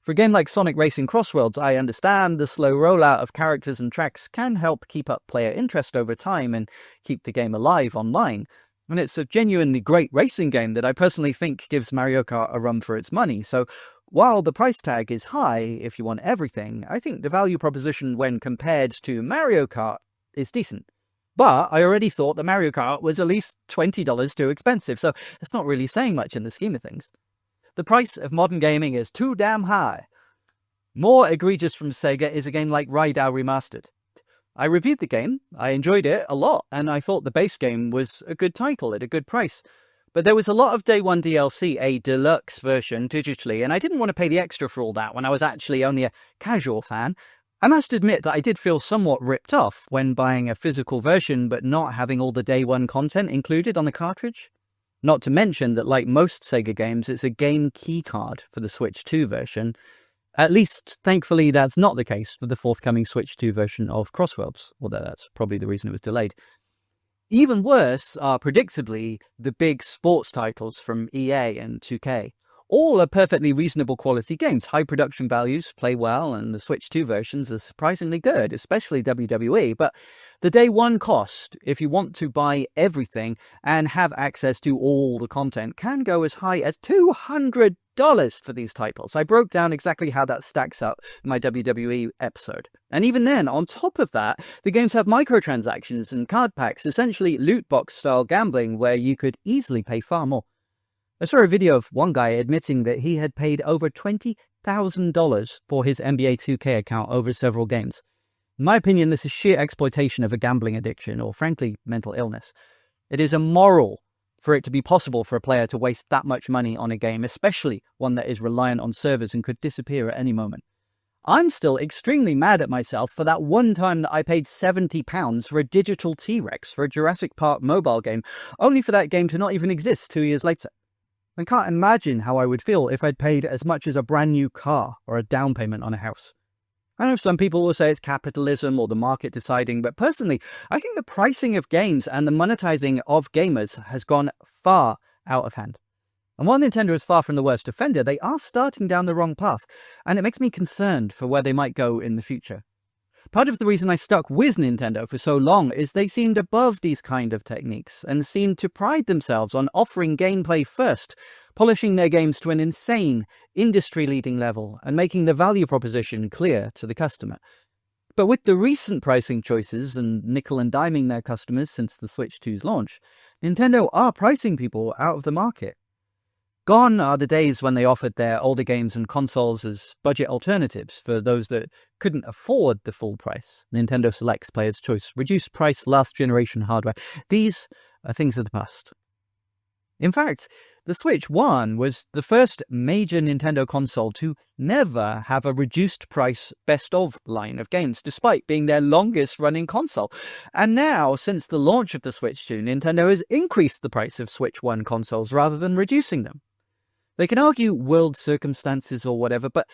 For a game like Sonic Racing Crossworlds, I understand the slow rollout of characters and tracks can help keep up player interest over time and keep the game alive online. And it's a genuinely great racing game that I personally think gives Mario Kart a run for its money. So while the price tag is high if you want everything, I think the value proposition when compared to Mario Kart is decent. But I already thought that Mario Kart was at least $20 too expensive, so it's not really saying much in the scheme of things. The price of modern gaming is too damn high. More egregious from Sega is a game like Raidou Remastered. I reviewed the game, I enjoyed it a lot, and I thought the base game was a good title at a good price. But there was a lot of Day 1 DLC, a deluxe version digitally, and I didn't want to pay the extra for all that when I was actually only a casual fan. I must admit that I did feel somewhat ripped off when buying a physical version but not having all the Day 1 content included on the cartridge. Not to mention that, like most Sega games, it's a game keycard for the Switch 2 version. At least, thankfully, that's not the case for the forthcoming Switch 2 version of Crossworlds, although that's probably the reason it was delayed. Even worse are, predictably, the big sports titles from EA and 2K. All are perfectly reasonable quality games, high production values, play well, and the Switch 2 versions are surprisingly good, especially WWE, but the Day 1 cost, if you want to buy everything and have access to all the content, can go as high as $200 for these titles. I broke down exactly how that stacks up in my WWE episode. And even then, on top of that, the games have microtransactions and card packs, essentially loot box style gambling, where you could easily pay far more. I saw a video of one guy admitting that he had paid over $20,000 for his NBA 2K account over several games. In my opinion, this is sheer exploitation of a gambling addiction, or frankly, mental illness. It is immoral for it to be possible for a player to waste that much money on a game, especially one that is reliant on servers and could disappear at any moment. I'm still extremely mad at myself for that one time that I paid £70 for a digital T-Rex for a Jurassic Park mobile game, only for that game to not even exist 2 years later. I can't imagine how I would feel if I'd paid as much as a brand new car or a down payment on a house. I know some people will say it's capitalism or the market deciding, but personally, I think the pricing of games and the monetizing of gamers has gone far out of hand. And while Nintendo is far from the worst offender, they are starting down the wrong path, and it makes me concerned for where they might go in the future. Part of the reason I stuck with Nintendo for so long is they seemed above these kind of techniques and seemed to pride themselves on offering gameplay first, polishing their games to an insane, industry-leading level and making the value proposition clear to the customer. But with the recent pricing choices and nickel and diming their customers since the Switch 2's launch, Nintendo are pricing people out of the market. Gone are the days when they offered their older games and consoles as budget alternatives for those that couldn't afford the full price. Nintendo Select's Player's Choice, reduced price last generation hardware. These are things of the past. In fact, the Switch 1 was the first major Nintendo console to never have a reduced price best of line of games, despite being their longest running console. And now, since the launch of the Switch 2, Nintendo has increased the price of Switch 1 consoles rather than reducing them. They can argue world circumstances or whatever, but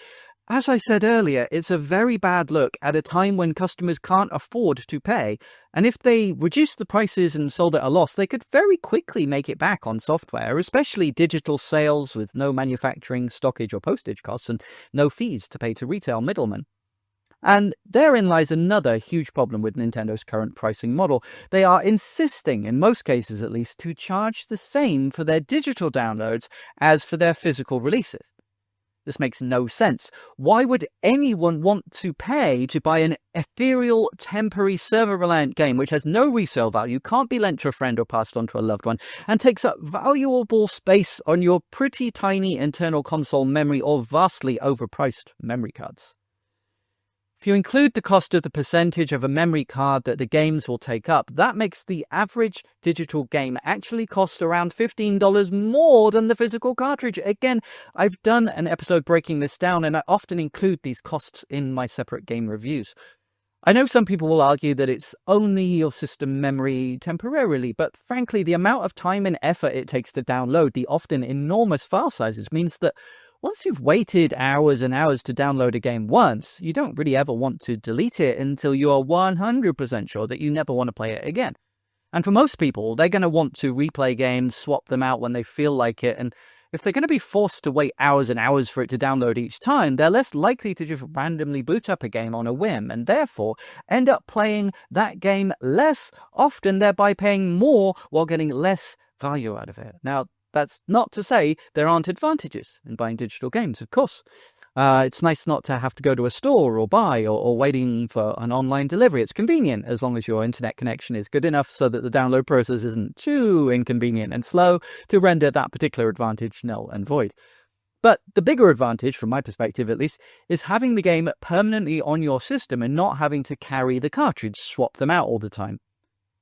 as I said earlier, it's a very bad look at a time when customers can't afford to pay, and if they reduced the prices and sold at a loss, they could very quickly make it back on software, especially digital sales with no manufacturing, stockage or postage costs and no fees to pay to retail middlemen. And therein lies another huge problem with Nintendo's current pricing model. They are insisting, in most cases at least, to charge the same for their digital downloads as for their physical releases. This makes no sense. Why would anyone want to pay to buy an ethereal, temporary, server-reliant game which has no resale value, can't be lent to a friend or passed on to a loved one, and takes up valuable space on your pretty tiny internal console memory or vastly overpriced memory cards? If you include the cost of the percentage of a memory card that the games will take up, that makes the average digital game actually cost around $15 more than the physical cartridge. Again, I've done an episode breaking this down, and I often include these costs in my separate game reviews. I know some people will argue that it's only your system memory temporarily, but frankly, the amount of time and effort it takes to download the often enormous file sizes means that once you've waited hours and hours to download a game once, you don't really ever want to delete it until you are 100% sure that you never want to play it again. And for most people, they're going to want to replay games, swap them out when they feel like it, and if they're going to be forced to wait hours and hours for it to download each time, they're less likely to just randomly boot up a game on a whim, and therefore end up playing that game less often, thereby paying more while getting less value out of it. Now, that's not to say there aren't advantages in buying digital games, of course. It's nice not to have to go to a store or buy or waiting for an online delivery. It's convenient as long as your internet connection is good enough so that the download process isn't too inconvenient and slow to render that particular advantage null and void. But the bigger advantage, from my perspective at least, is having the game permanently on your system and not having to carry the cartridge, swap them out all the time.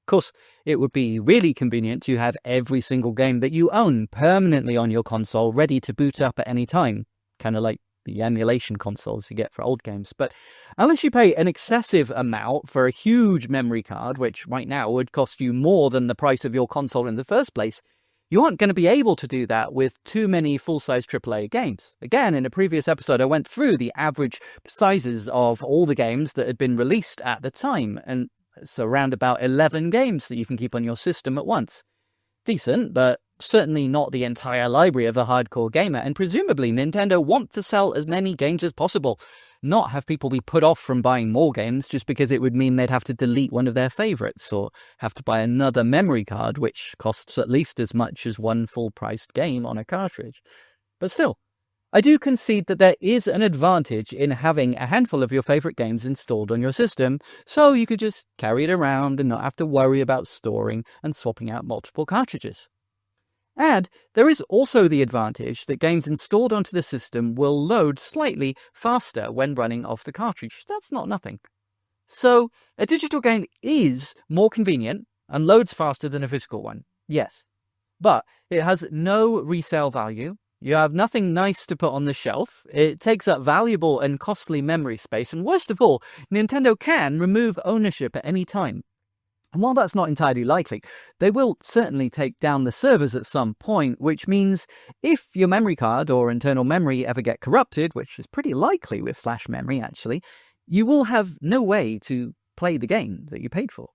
Of course, it would be really convenient to have every single game that you own permanently on your console ready to boot up at any time, kind of like the emulation consoles you get for old games. But unless you pay an excessive amount for a huge memory card, which right now would cost you more than the price of your console in the first place, you aren't going to be able to do that with too many full-size AAA games. Again, in a previous episode, I went through the average sizes of all the games that had been released at the time, and it's around about 11 games that you can keep on your system at once. Decent, but certainly not the entire library of a hardcore gamer, and presumably Nintendo want to sell as many games as possible, not have people be put off from buying more games just because it would mean they'd have to delete one of their favorites or have to buy another memory card, which costs at least as much as one full-priced game on a cartridge. But still, I do concede that there is an advantage in having a handful of your favorite games installed on your system, so you could just carry it around and not have to worry about storing and swapping out multiple cartridges. And there is also the advantage that games installed onto the system will load slightly faster when running off the cartridge. That's not nothing. So, a digital game is more convenient and loads faster than a physical one, yes. But it has no resale value. You have nothing nice to put on the shelf, it takes up valuable and costly memory space, and worst of all, Nintendo can remove ownership at any time. And while that's not entirely likely, they will certainly take down the servers at some point, which means if your memory card or internal memory ever get corrupted, which is pretty likely with flash memory actually, you will have no way to play the game that you paid for.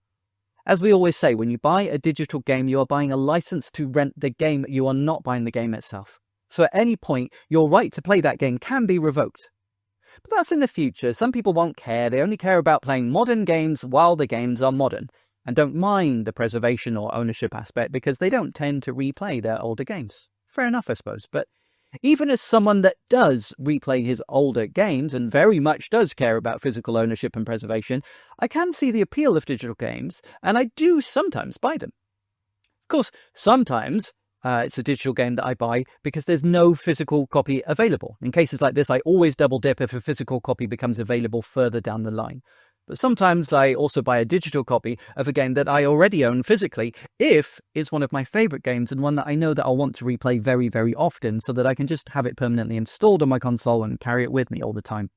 As we always say, when you buy a digital game, you are buying a license to rent the game, you are not buying the game itself. So at any point, your right to play that game can be revoked. But that's in the future. Some people won't care. They only care about playing modern games while the games are modern, and don't mind the preservation or ownership aspect because they don't tend to replay their older games. Fair enough, I suppose. But even as someone that does replay his older games and very much does care about physical ownership and preservation, I can see the appeal of digital games, and I do sometimes buy them. Of course, sometimes it's a digital game that I buy because there's no physical copy available. In cases like this, I always double dip if a physical copy becomes available further down the line. But sometimes I also buy a digital copy of a game that I already own physically if it's one of my favorite games and one that I know that I'll want to replay very, very often so that I can just have it permanently installed on my console and carry it with me all the time.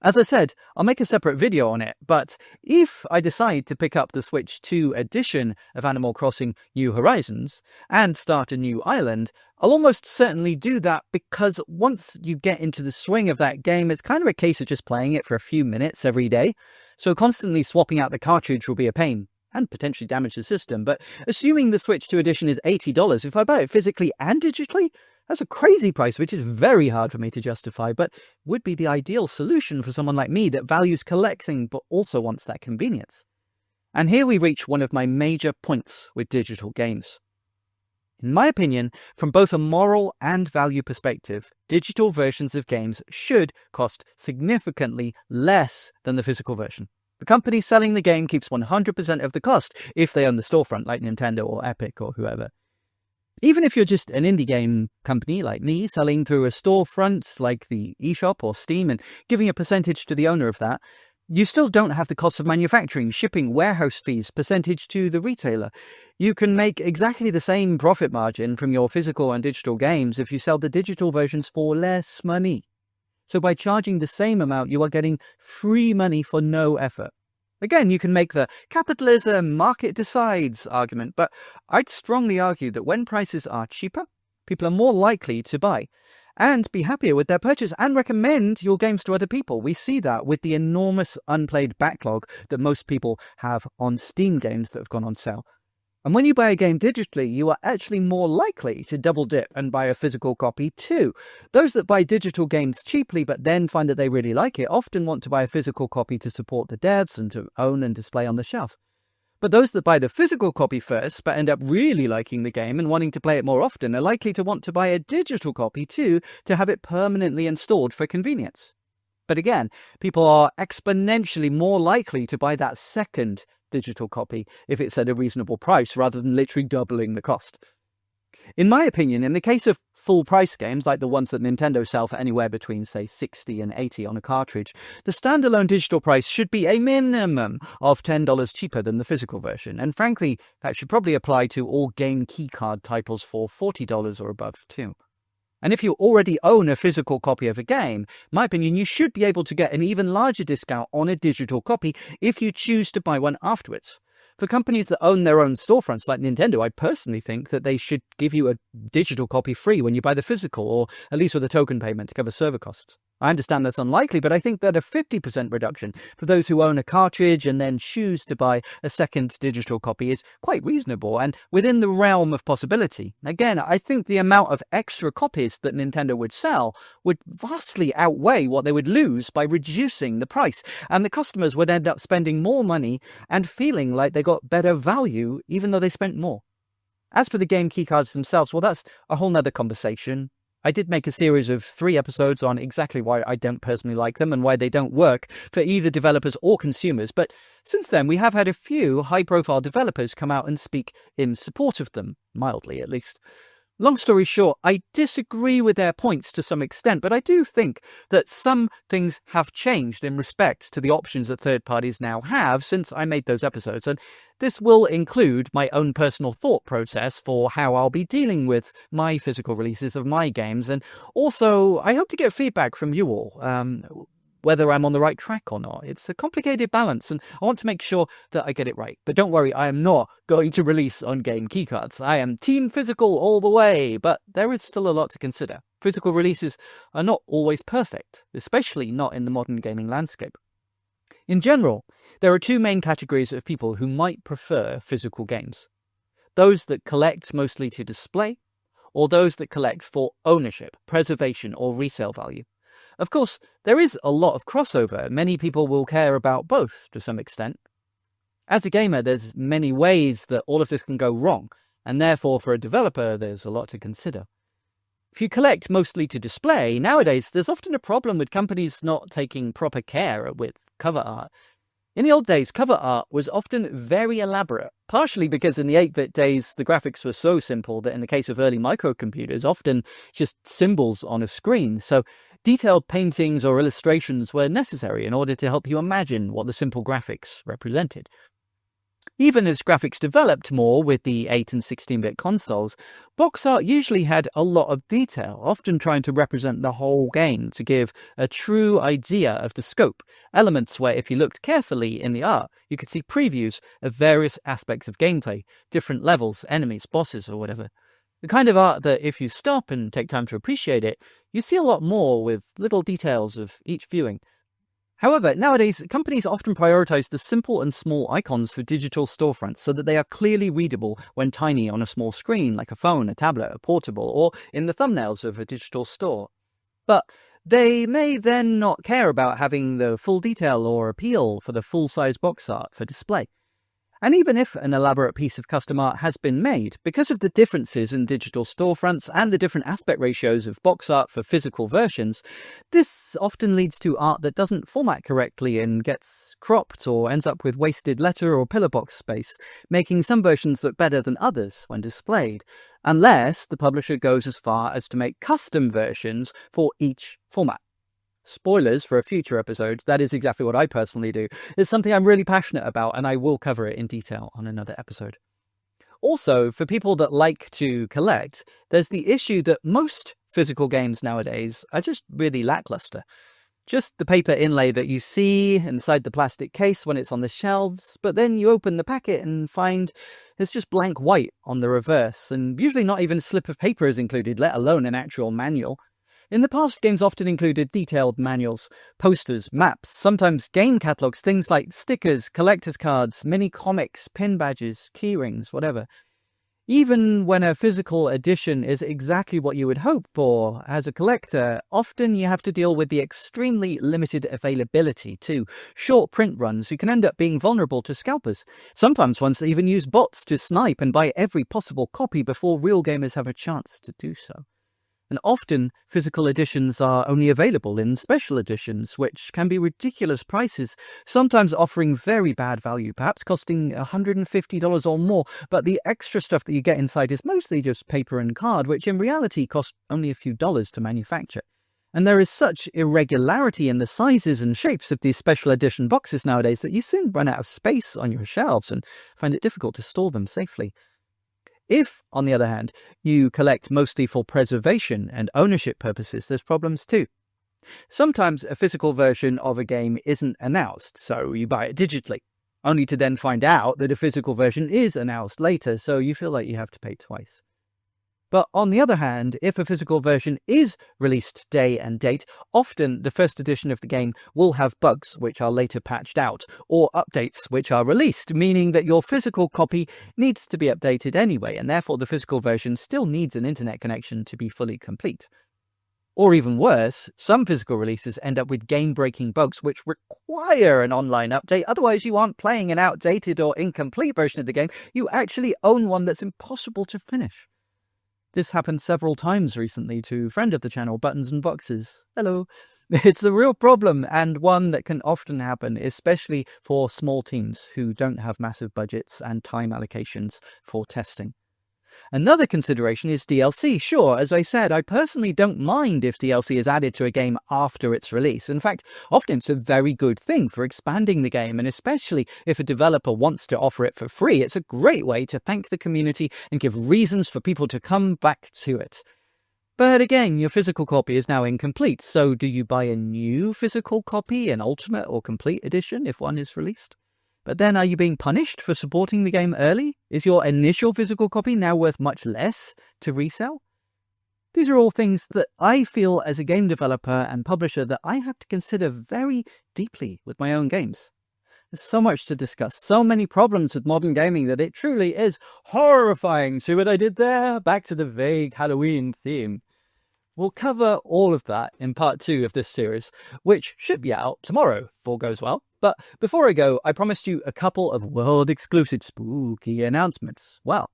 As I said, I'll make a separate video on it, but if I decide to pick up the Switch 2 edition of Animal Crossing New Horizons and start a new island, I'll almost certainly do that because once you get into the swing of that game, it's kind of a case of just playing it for a few minutes every day. So constantly swapping out the cartridge will be a pain and potentially damage the system. But assuming the Switch 2 edition is $80, if I buy it physically and digitally, that's a crazy price, which is very hard for me to justify, but would be the ideal solution for someone like me that values collecting but also wants that convenience. And here we reach one of my major points with digital games. In my opinion, from both a moral and value perspective, digital versions of games should cost significantly less than the physical version. The company selling the game keeps 100% of the cost if they own the storefront like Nintendo or Epic or whoever. Even if you're just an indie game company like me, selling through a storefront like the eShop or Steam and giving a percentage to the owner of that, you still don't have the costs of manufacturing, shipping, warehouse fees, percentage to the retailer. You can make exactly the same profit margin from your physical and digital games if you sell the digital versions for less money. So by charging the same amount, you are getting free money for no effort. Again, you can make the capitalism, market decides argument, but I'd strongly argue that when prices are cheaper, people are more likely to buy and be happier with their purchase and recommend your games to other people. We see that with the enormous unplayed backlog that most people have on Steam games that have gone on sale. And when you buy a game digitally, you are actually more likely to double dip and buy a physical copy too. Those that buy digital games cheaply but then find that they really like it often want to buy a physical copy to support the devs and to own and display on the shelf. But those that buy the physical copy first but end up really liking the game and wanting to play it more often are likely to want to buy a digital copy too to have it permanently installed for convenience. But again, people are exponentially more likely to buy that second digital copy if it's at a reasonable price rather than literally doubling the cost. In my opinion, in the case of full price games like the ones that Nintendo sell for anywhere between say 60 and 80 on a cartridge, the standalone digital price should be a minimum of $10 cheaper than the physical version, and frankly that should probably apply to all game keycard titles for $40 or above too. And if you already own a physical copy of a game, in my opinion, you should be able to get an even larger discount on a digital copy if you choose to buy one afterwards. For companies that own their own storefronts like Nintendo, I personally think that they should give you a digital copy free when you buy the physical, or at least with a token payment to cover server costs. I understand that's unlikely, but I think that a 50% reduction for those who own a cartridge and then choose to buy a second digital copy is quite reasonable and within the realm of possibility. Again, I think the amount of extra copies that Nintendo would sell would vastly outweigh what they would lose by reducing the price, and the customers would end up spending more money and feeling like they got better value even though they spent more. As for the game keycards themselves, well, that's a whole nother conversation. I did make a series of 3 episodes on exactly why I don't personally like them and why they don't work for either developers or consumers, but since then we have had a few high-profile developers come out and speak in support of them, mildly at least. Long story short, I disagree with their points to some extent, but I do think that some things have changed in respect to the options that third parties now have since I made those episodes, and this will include my own personal thought process for how I'll be dealing with my physical releases of my games, and also I hope to get feedback from you all, whether I'm on the right track or not. It's a complicated balance, and I want to make sure that I get it right. But don't worry, I am not going to release on-game keycards. I am team physical all the way, but there is still a lot to consider. Physical releases are not always perfect, especially not in the modern gaming landscape. In general, there are 2 main categories of people who might prefer physical games. Those that collect mostly to display, or those that collect for ownership, preservation, or resale value. Of course, there is a lot of crossover. Many people will care about both to some extent. As a gamer, there's many ways that all of this can go wrong, and therefore for a developer, there's a lot to consider. If you collect mostly to display, nowadays there's often a problem with companies not taking proper care with cover art. In the old days, cover art was often very elaborate, partially because in the 8-bit days the graphics were so simple that in the case of early microcomputers, often just symbols on a screen, so detailed paintings or illustrations were necessary in order to help you imagine what the simple graphics represented. Even as graphics developed more with the 8 and 16-bit consoles, box art usually had a lot of detail, often trying to represent the whole game to give a true idea of the scope, elements where if you looked carefully in the art, you could see previews of various aspects of gameplay, different levels, enemies, bosses, or whatever. The kind of art that if you stop and take time to appreciate it, you see a lot more with little details of each viewing. However, nowadays, companies often prioritize the simple and small icons for digital storefronts so that they are clearly readable when tiny on a small screen, like a phone, a tablet, a portable, or in the thumbnails of a digital store. But they may then not care about having the full detail or appeal for the full-size box art for display. And even if an elaborate piece of custom art has been made, because of the differences in digital storefronts and the different aspect ratios of box art for physical versions, this often leads to art that doesn't format correctly and gets cropped or ends up with wasted letter or pillar box space, making some versions look better than others when displayed, unless the publisher goes as far as to make custom versions for each format. Spoilers for a future episode, that is exactly what I personally do. It's something I'm really passionate about, and I will cover it in detail on another episode. Also, for people that like to collect, there's the issue that most physical games nowadays are just really lackluster. Just the paper inlay that you see inside the plastic case when it's on the shelves, but then you open the packet and find there's just blank white on the reverse, and usually not even a slip of paper is included, let alone an actual manual. In the past, games often included detailed manuals, posters, maps, sometimes game catalogs, things like stickers, collector's cards, mini comics, pin badges, keyrings, whatever. Even when a physical edition is exactly what you would hope for as a collector, often you have to deal with the extremely limited availability too. Short print runs, you can end up being vulnerable to scalpers. Sometimes ones that even use bots to snipe and buy every possible copy before real gamers have a chance to do so. And often, physical editions are only available in special editions, which can be ridiculous prices, sometimes offering very bad value, perhaps costing $150 or more, but the extra stuff that you get inside is mostly just paper and card, which in reality cost only a few dollars to manufacture. And there is such irregularity in the sizes and shapes of these special edition boxes nowadays that you soon run out of space on your shelves and find it difficult to store them safely. If, on the other hand, you collect mostly for preservation and ownership purposes, there's problems too. Sometimes a physical version of a game isn't announced, so you buy it digitally, only to then find out that a physical version is announced later, so you feel like you have to pay twice. But on the other hand, if a physical version is released day and date, often the first edition of the game will have bugs which are later patched out, or updates which are released, meaning that your physical copy needs to be updated anyway, and therefore the physical version still needs an internet connection to be fully complete. Or even worse, some physical releases end up with game-breaking bugs which require an online update, otherwise you aren't playing an outdated or incomplete version of the game, you actually own one that's impossible to finish. This happened several times recently to friend of the channel, Buttons and Boxes. Hello. It's a real problem, and one that can often happen, especially for small teams who don't have massive budgets and time allocations for testing. Another consideration is DLC. Sure, as I said, I personally don't mind if DLC is added to a game after its release. In fact, often it's a very good thing for expanding the game, and especially if a developer wants to offer it for free, it's a great way to thank the community and give reasons for people to come back to it. But again, your physical copy is now incomplete, so do you buy a new physical copy, an Ultimate or Complete Edition, if one is released? But then are you being punished for supporting the game early? Is your initial physical copy now worth much less to resell? These are all things that I feel as a game developer and publisher that I have to consider very deeply with my own games. There's so much to discuss, so many problems with modern gaming that it truly is horrifying. See what I did there? Back to the vague Halloween theme. We'll cover all of that in part 2 of this series, which should be out tomorrow, if all goes well. But before I go, I promised you a couple of world-exclusive spooky announcements. Well,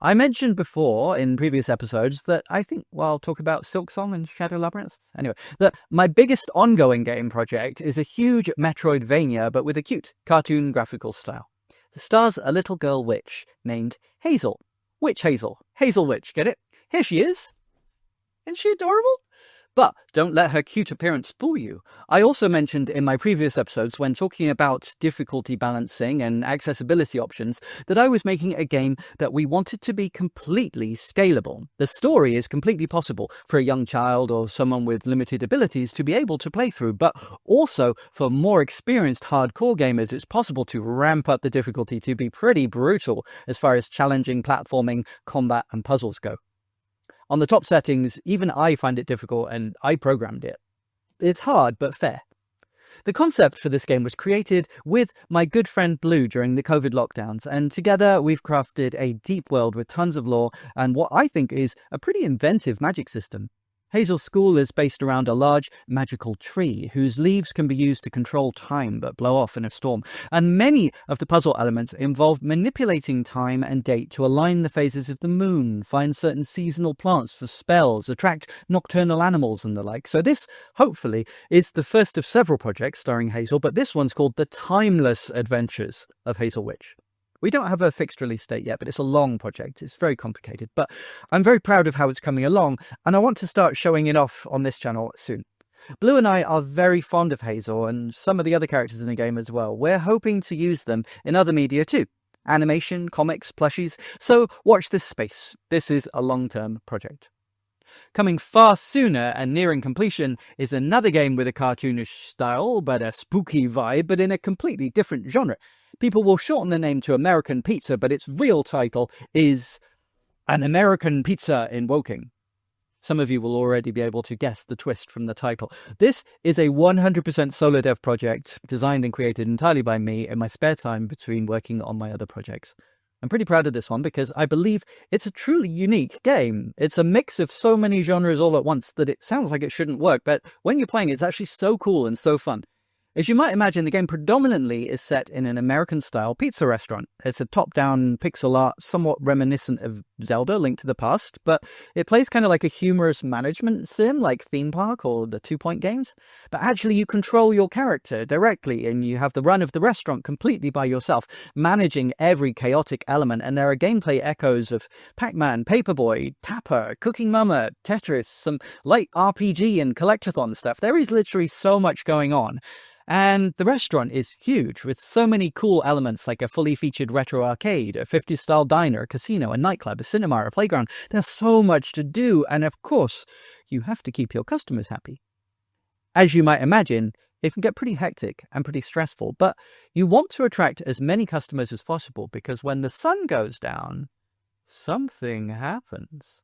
I mentioned before in previous episodes that I think, well, I'll talk about Silksong and Shadow Labyrinth. Anyway, that my biggest ongoing game project is a huge Metroidvania, but with a cute cartoon graphical style. It stars a little girl witch named Hazel. Witch Hazel. Hazel Witch, get it? Here she is. Isn't she adorable? But don't let her cute appearance fool you. I also mentioned in my previous episodes when talking about difficulty balancing and accessibility options that I was making a game that we wanted to be completely scalable. The story is completely possible for a young child or someone with limited abilities to be able to play through, but also for more experienced hardcore gamers it's possible to ramp up the difficulty to be pretty brutal as far as challenging platforming, combat and puzzles go. On the top settings, even I find it difficult and I programmed it. It's hard, but fair. The concept for this game was created with my good friend Blue during the COVID lockdowns, and together we've crafted a deep world with tons of lore and what I think is a pretty inventive magic system. Hazel's school is based around a large magical tree whose leaves can be used to control time but blow off in a storm, and many of the puzzle elements involve manipulating time and date to align the phases of the moon, find certain seasonal plants for spells, attract nocturnal animals and the like. So this, hopefully, is the first of several projects starring Hazel, but this one's called The Timeless Adventures of Hazel Witch. We don't have a fixed release date yet, but it's a long project. It's very complicated, but I'm very proud of how it's coming along, and I want to start showing it off on this channel soon. Blue and I are very fond of Hazel and some of the other characters in the game as well. We're hoping to use them in other media too. Animation, comics, plushies. So watch this space. This is a long-term project. Coming far sooner and nearing completion is another game with a cartoonish style, but a spooky vibe, but in a completely different genre. People will shorten the name to American Pizza, but its real title is An American Pizza in Woking. Some of you will already be able to guess the twist from the title. This is a 100% solo dev project, designed and created entirely by me in my spare time between working on my other projects. I'm pretty proud of this one because I believe it's a truly unique game. It's a mix of so many genres all at once that it sounds like it shouldn't work, but when you're playing, it's actually so cool and so fun. As you might imagine, the game predominantly is set in an American-style pizza restaurant. It's a top-down pixel art, somewhat reminiscent of Zelda: Link to the Past, but it plays kind of like a humorous management sim, like Theme Park or the 2 Point games. But actually, you control your character directly, and you have the run of the restaurant completely by yourself, managing every chaotic element. And there are gameplay echoes of Pac-Man, Paperboy, Tapper, Cooking Mama, Tetris, some light RPG and collectathon stuff. There is literally so much going on. And the restaurant is huge, with so many cool elements like a fully featured retro arcade, a 50s style diner, a casino, a nightclub, a cinema, a playground. There's so much to do, and of course, you have to keep your customers happy. As you might imagine, it can get pretty hectic and pretty stressful, but you want to attract as many customers as possible because when the sun goes down, something happens.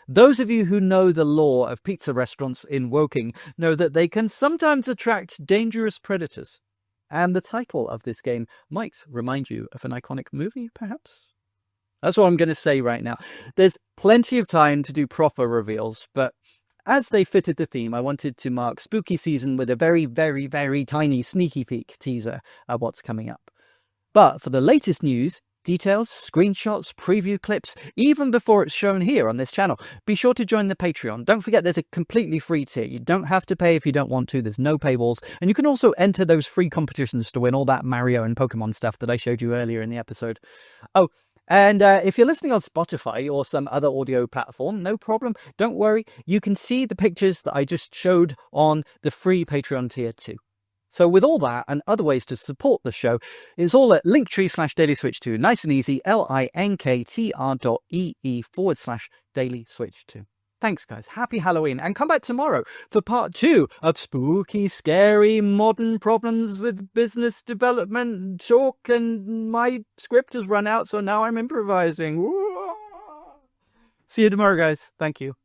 Those of you who know the lore of pizza restaurants in Woking know that they can sometimes attract dangerous predators. And the title of this game might remind you of an iconic movie, perhaps? That's what I'm going to say right now. There's plenty of time to do proper reveals, but as they fitted the theme, I wanted to mark spooky season with a very, very, very tiny sneaky peek teaser of what's coming up. But for the latest news, details, screenshots, preview clips, even before it's shown here on this channel, be sure to join the Patreon. Don't forget there's a completely free tier. You don't have to pay if you don't want to. There's no paywalls. And you can also enter those free competitions to win all that Mario and Pokémon stuff that I showed you earlier in the episode. Oh, and if you're listening on Spotify or some other audio platform, no problem. Don't worry. You can see the pictures that I just showed on the free Patreon tier too. So with all that and other ways to support the show, it's all at linktree/dailyswitch2. Nice and easy, linktr.ee/dailyswitch2. Thanks, guys. Happy Halloween. And come back tomorrow for part 2 of spooky, scary, modern problems with business development talk. And my script has run out, so now I'm improvising. See you tomorrow, guys. Thank you.